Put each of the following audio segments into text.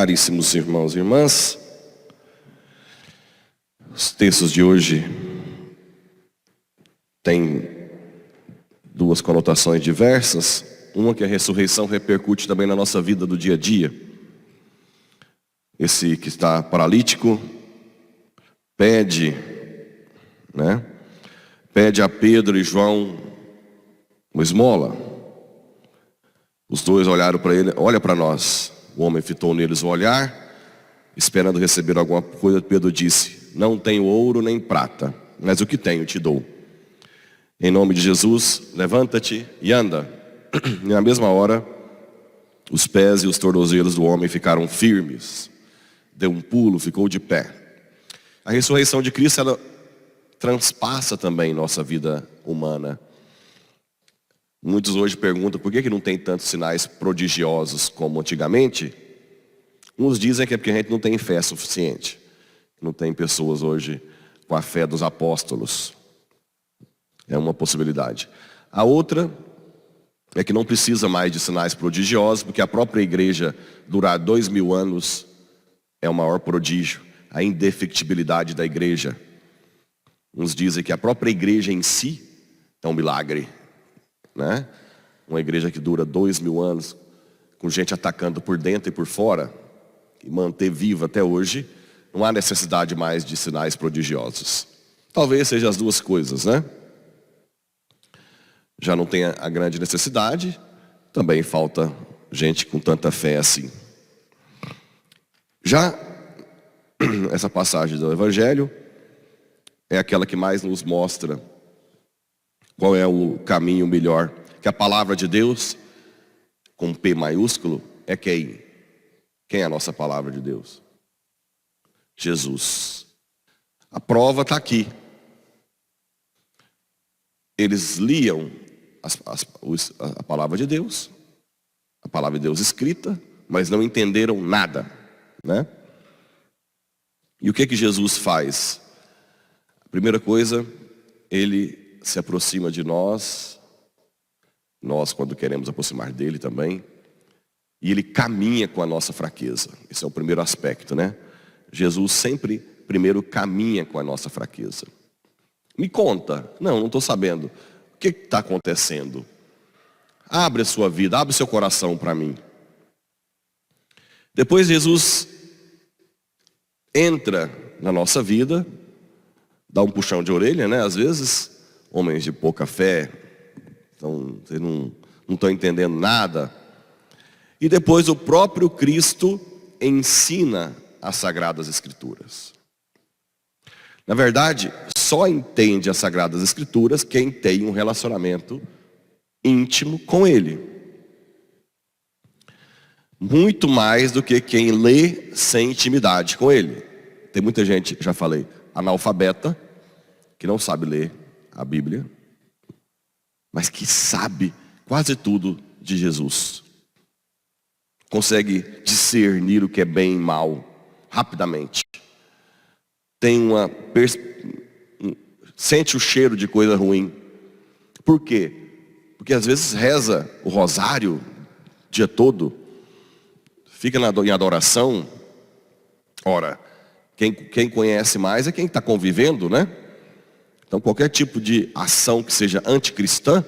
Caríssimos irmãos e irmãs, os textos de hoje têm duas conotações diversas. Uma que a ressurreição repercute também na nossa vida do dia a dia. Esse que está paralítico pede a Pedro e João uma esmola. Os dois olharam para ele, olha para nós. O homem fitou neles o olhar, esperando receber alguma coisa. Pedro disse: não tenho ouro nem prata, mas o que tenho te dou. Em nome de Jesus, levanta-te e anda. E na mesma hora, os pés e os tornozelos do homem ficaram firmes. Deu um pulo, ficou de pé. A ressurreição de Cristo, ela transpassa também nossa vida humana. Muitos hoje perguntam por que não tem tantos sinais prodigiosos como antigamente. Uns dizem que é porque a gente não tem fé suficiente. Não tem pessoas hoje com a fé dos apóstolos. É uma possibilidade. A outra é que não precisa mais de sinais prodigiosos, porque a própria igreja durar 2000 anos é o maior prodígio. A indefectibilidade da igreja. Uns dizem que a própria igreja em si é um milagre. Uma igreja que dura 2000 anos, com gente atacando por dentro e por fora, e manter viva até hoje, não há necessidade mais de sinais prodigiosos. Talvez seja as duas coisas, Já não tem a grande necessidade, também falta gente com tanta fé assim. Já essa passagem do Evangelho é aquela que mais nos mostra qual é o caminho melhor. Que a palavra de Deus, com P maiúsculo, é quem? Quem é a nossa palavra de Deus? Jesus. A prova está aqui. Eles liam a palavra de Deus, a palavra de Deus escrita, mas não entenderam nada, E o que Jesus faz? A primeira coisa, ele se aproxima de nós quando queremos aproximar dele também, e ele caminha com a nossa fraqueza. Esse é o primeiro aspecto, Jesus sempre primeiro caminha com a nossa fraqueza. Me conta. Não estou sabendo. O que está acontecendo? Abre a sua vida, abre o seu coração para mim. Depois Jesus entra na nossa vida, dá um puxão de orelha, Às vezes, homens de pouca fé, então vocês não estão entendendo nada. E depois o próprio Cristo ensina as Sagradas Escrituras. Na verdade, só entende as Sagradas Escrituras quem tem um relacionamento íntimo com Ele. Muito mais do que quem lê sem intimidade com Ele. Tem muita gente, já falei, analfabeta, que não sabe ler a Bíblia, mas que sabe quase tudo de Jesus. Consegue discernir o que é bem e mal rapidamente. Sente o cheiro de coisa ruim. Por quê? Porque às vezes reza o rosário o dia todo, fica em adoração. Ora, quem conhece mais é quem está convivendo, Então qualquer tipo de ação que seja anticristã,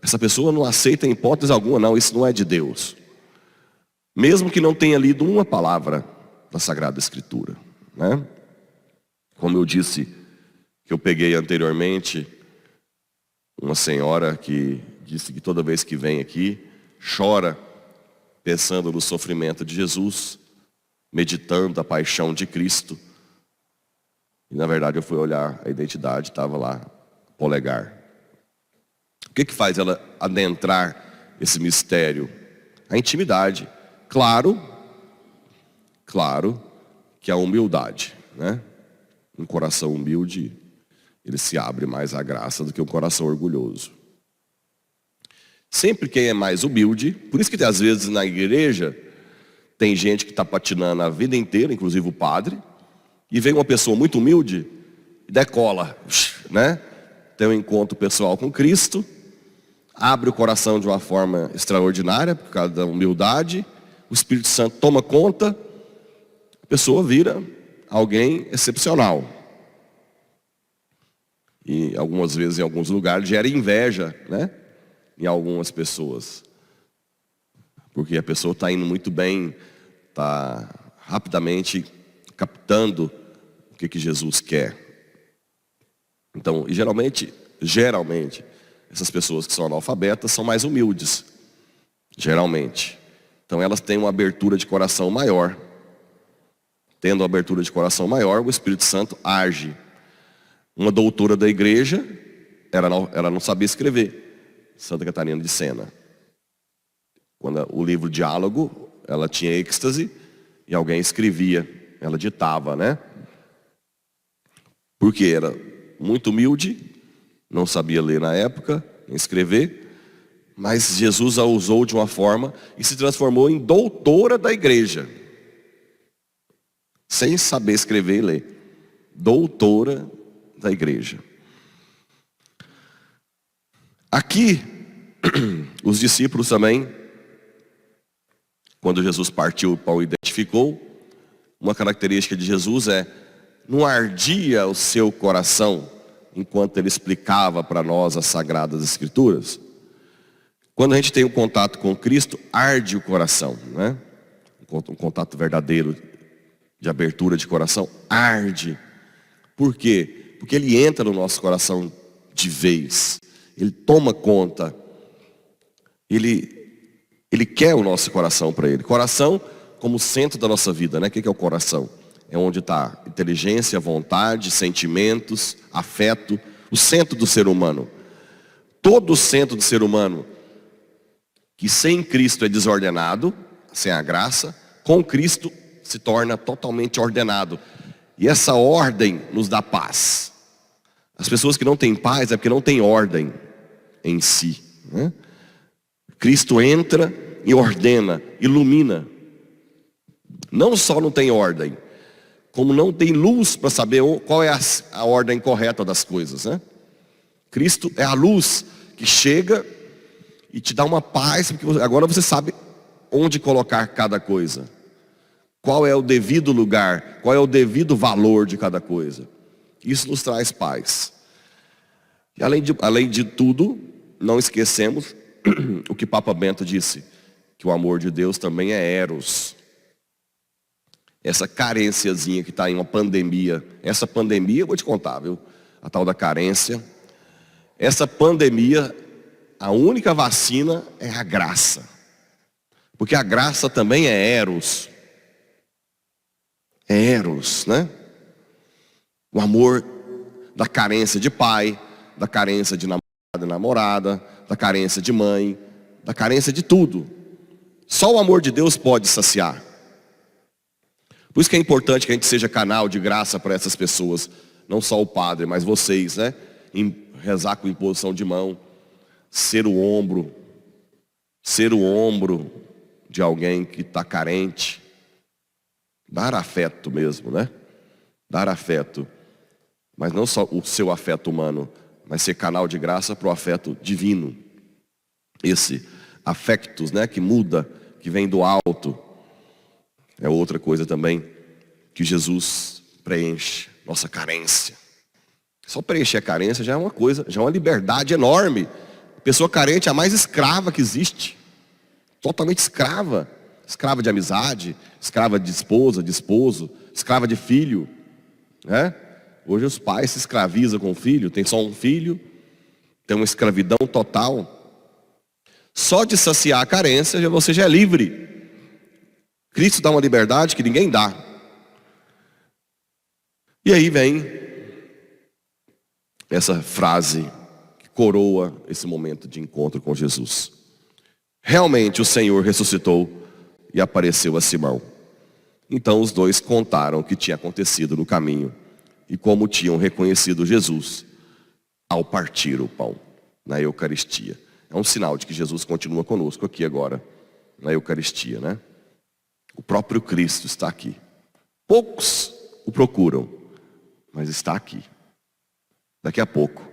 essa pessoa não aceita em hipótese alguma. Não, isso não é de Deus. Mesmo que não tenha lido uma palavra da Sagrada Escritura, Como eu disse, que eu peguei anteriormente, uma senhora que disse que toda vez que vem aqui, chora pensando no sofrimento de Jesus, meditando a paixão de Cristo. E na verdade eu fui olhar a identidade, estava lá, polegar. O que faz ela adentrar esse mistério? A intimidade. Claro que a humildade, Um coração humilde, ele se abre mais à graça do que um coração orgulhoso. Sempre quem é mais humilde, por isso que às vezes na igreja tem gente que está patinando a vida inteira, inclusive o padre, e vem uma pessoa muito humilde e decola, Tem um encontro pessoal com Cristo, abre o coração de uma forma extraordinária por causa da humildade, o Espírito Santo toma conta a pessoa vira alguém excepcional. E algumas vezes, em alguns lugares, gera inveja, né? Em algumas pessoas. Porque a pessoa está indo muito bem, está rapidamente captando o que Jesus quer. Então, e geralmente, essas pessoas que são analfabetas são mais humildes. Geralmente. Então elas têm uma abertura de coração maior. Tendo uma abertura de coração maior, o Espírito Santo age. Uma doutora da igreja, ela não sabia escrever. Santa Catarina de Sena. Quando o livro Diálogo, ela tinha êxtase e alguém escrevia. Ela ditava, né? Porque era muito humilde, não sabia ler na época, nem escrever, mas Jesus a usou de uma forma e se transformou em doutora da igreja. Sem saber escrever e ler. Doutora da igreja. Aqui, os discípulos também, quando Jesus partiu o pão e identificou, uma característica de Jesus não ardia o seu coração enquanto ele explicava para nós as Sagradas Escrituras. Quando a gente tem um contato com Cristo, arde o coração, né? Um contato verdadeiro de abertura de coração, arde. Por quê? Porque ele entra no nosso coração de vez. Ele toma conta. Ele quer o nosso coração para ele. Coração como centro da nossa vida, né? O que é o coração? É onde está inteligência, vontade, sentimentos, afeto. O centro do ser humano. Todo o centro do ser humano, que sem Cristo é desordenado, sem a graça, com Cristo se torna totalmente ordenado. E essa ordem nos dá paz. As pessoas que não têm paz é porque não têm ordem em si, né? Cristo entra e ordena, ilumina. Não só não tem ordem, como não tem luz para saber qual é a ordem correta das coisas, né? Cristo é a luz que chega e te dá uma paz, porque agora você sabe onde colocar cada coisa. Qual é o devido lugar, qual é o devido valor de cada coisa. Isso nos traz paz. E além de tudo, não esquecemos o que Papa Bento disse, que o amor de Deus também é eros. Essa carênciazinha que está em uma pandemia, essa pandemia, eu vou te contar, viu? A tal da carência. Essa pandemia, a única vacina é a graça. Porque a graça também é eros. É eros, né? O amor da carência de pai, da carência de namorado e namorada, da carência de mãe, da carência de tudo. Só o amor de Deus pode saciar. Por isso que é importante que a gente seja canal de graça para essas pessoas. Não só o padre, mas vocês, né? Rezar com imposição de mão. Ser o ombro de alguém que está carente. Dar afeto mesmo, né? Dar afeto. Mas não só o seu afeto humano, mas ser canal de graça para o afeto divino. Esse afectus, né? Que muda, que vem do alto. É outra coisa também que Jesus preenche. Nossa carência. Só preencher a carência já é uma coisa, já é uma liberdade enorme. A pessoa carente é a mais escrava que existe. Totalmente escrava. Escrava de amizade, escrava de esposa, de esposo, escrava de filho, né? Hoje os pais se escravizam com o filho, tem só um filho, tem uma escravidão total. Só de saciar a carência, você já é livre. Cristo dá uma liberdade que ninguém dá. E aí vem essa frase que coroa esse momento de encontro com Jesus. Realmente o Senhor ressuscitou e apareceu a Simão. Então os dois contaram o que tinha acontecido no caminho e como tinham reconhecido Jesus ao partir o pão na Eucaristia. É um sinal de que Jesus continua conosco aqui agora, na Eucaristia, né? O próprio Cristo está aqui. Poucos o procuram, mas está aqui. Daqui a pouco,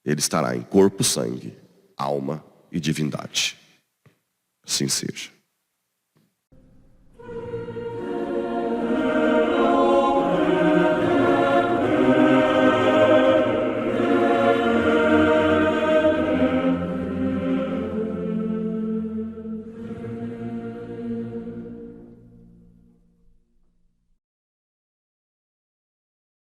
ele estará em corpo, sangue, alma e divindade. Assim seja.